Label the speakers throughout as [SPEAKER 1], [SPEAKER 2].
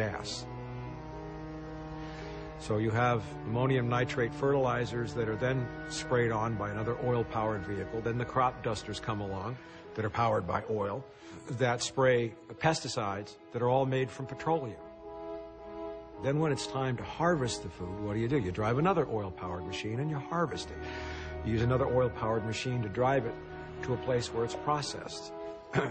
[SPEAKER 1] gas. So you have ammonium nitrate fertilizers that are then sprayed on by another oil-powered vehicle. Then the crop dusters come along that are powered by oil that spray pesticides that are all made from petroleum. Then when it's time to harvest the food, what do? You drive another oil-powered machine and you harvest it. You use another oil-powered machine to drive it to a place where it's processed.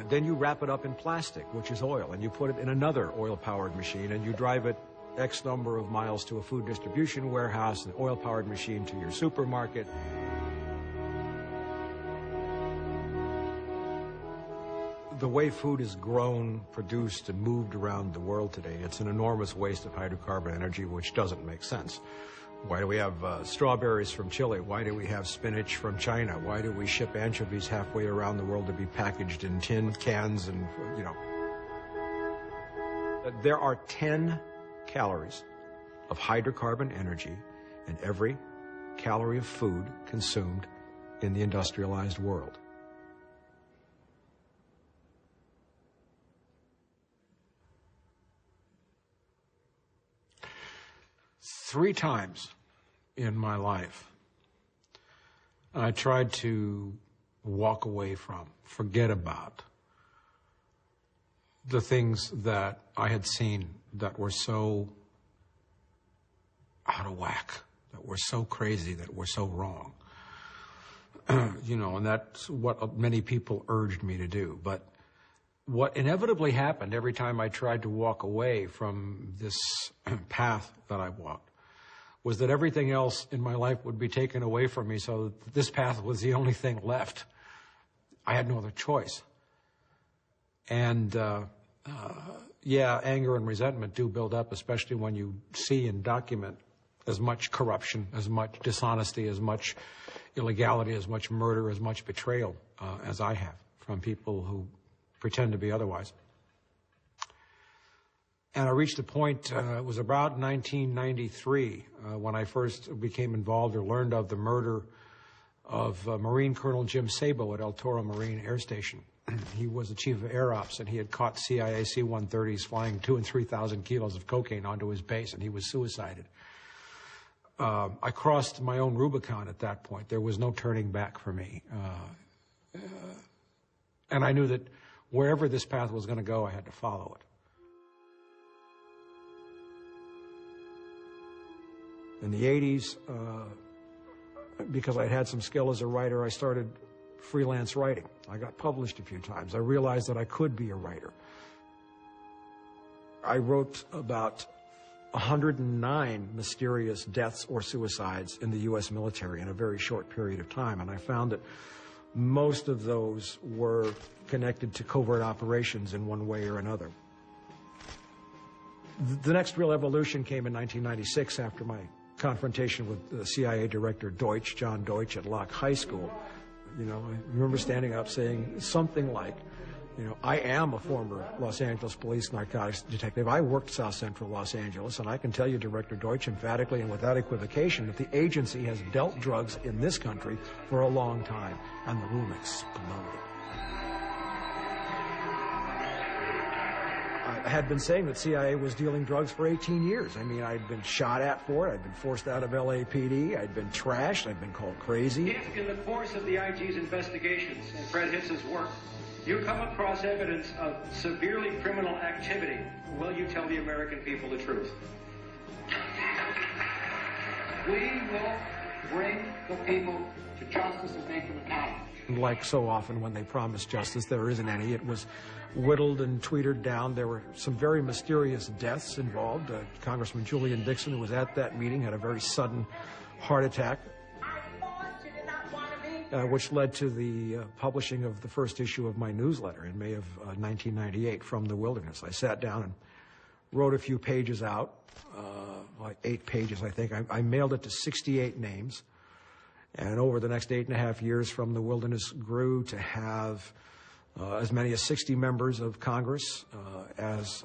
[SPEAKER 1] Then you wrap it up in plastic, which is oil, and you put it in another oil-powered machine and you drive it X number of miles to a food distribution warehouse, an oil-powered machine to your supermarket. The way food is grown, produced, and moved around the world today, it's an enormous waste of hydrocarbon energy, which doesn't make sense. Why do we have strawberries from Chile? Why do we have spinach from China? Why do we ship anchovies halfway around the world to be packaged in tin cans and, you know? There are 10 calories of hydrocarbon energy in every calorie of food consumed in the industrialized world. Three times in my life, I tried to walk away from, forget about the things that I had seen that were so out of whack, that were so crazy, that were so wrong. You know, and that's what many people urged me to do. But what inevitably happened every time I tried to walk away from this path that I walked was that everything else in my life would be taken away from me, so that this path was the only thing left. I had no other choice. And yeah, anger and resentment do build up, especially when you see and document as much corruption, as much dishonesty, as much illegality, as much murder, as much betrayal as I have from people who pretend to be otherwise. And I reached a point, it was about 1993, when I first became involved or learned of the murder of Marine Colonel Jim Sabo at El Toro Marine Air Station. He was the chief of air ops, and he had caught CIA C-130s flying 2,000 and 3,000 kilos of cocaine onto his base, and he was suicided. I crossed my own Rubicon at that point. There was no turning back for me. And I knew that wherever this path was going to go, I had to follow it. In the 80s, because I'd had some skill as a writer, I started freelance writing. I got published a few times. I realized that I could be a writer. I wrote about 109 mysterious deaths or suicides in the U.S. military in a very short period of time, and I found that most of those were connected to covert operations in one way or another. The next real evolution came in 1996 after my confrontation with the CIA director Deutsch, John Deutsch, at Locke High School. You know, I remember standing up saying something like, you know, I am a former Los Angeles police narcotics detective. I worked South Central Los Angeles, and I can tell you, Director Deutsch, emphatically and without equivocation, that the agency has dealt drugs in this country for a long time. And the room exploded. I had been saying that CIA was dealing drugs for 18 years. I mean, I'd been shot at for it. I'd been forced out of LAPD. I'd been trashed. I'd been called crazy.
[SPEAKER 2] If in the course of the IG's investigations and Fred Hitz's work, you come across evidence of severely criminal activity, will you tell the American people the truth?
[SPEAKER 3] We will bring the people to justice and make them accountable.
[SPEAKER 1] Like so often when they promise justice, there isn't any. It was whittled and tweeted down. There were some very mysterious deaths involved. Congressman Julian Dixon, who was at that meeting, had a very sudden heart attack, which led to the publishing of the first issue of my newsletter in May of 1998, From the Wilderness. I sat down and wrote a few pages out, like 8 pages, I think. I mailed it to 68 names. And over the next 8.5 years, From the Wilderness grew to have as many as 60 members of Congress, as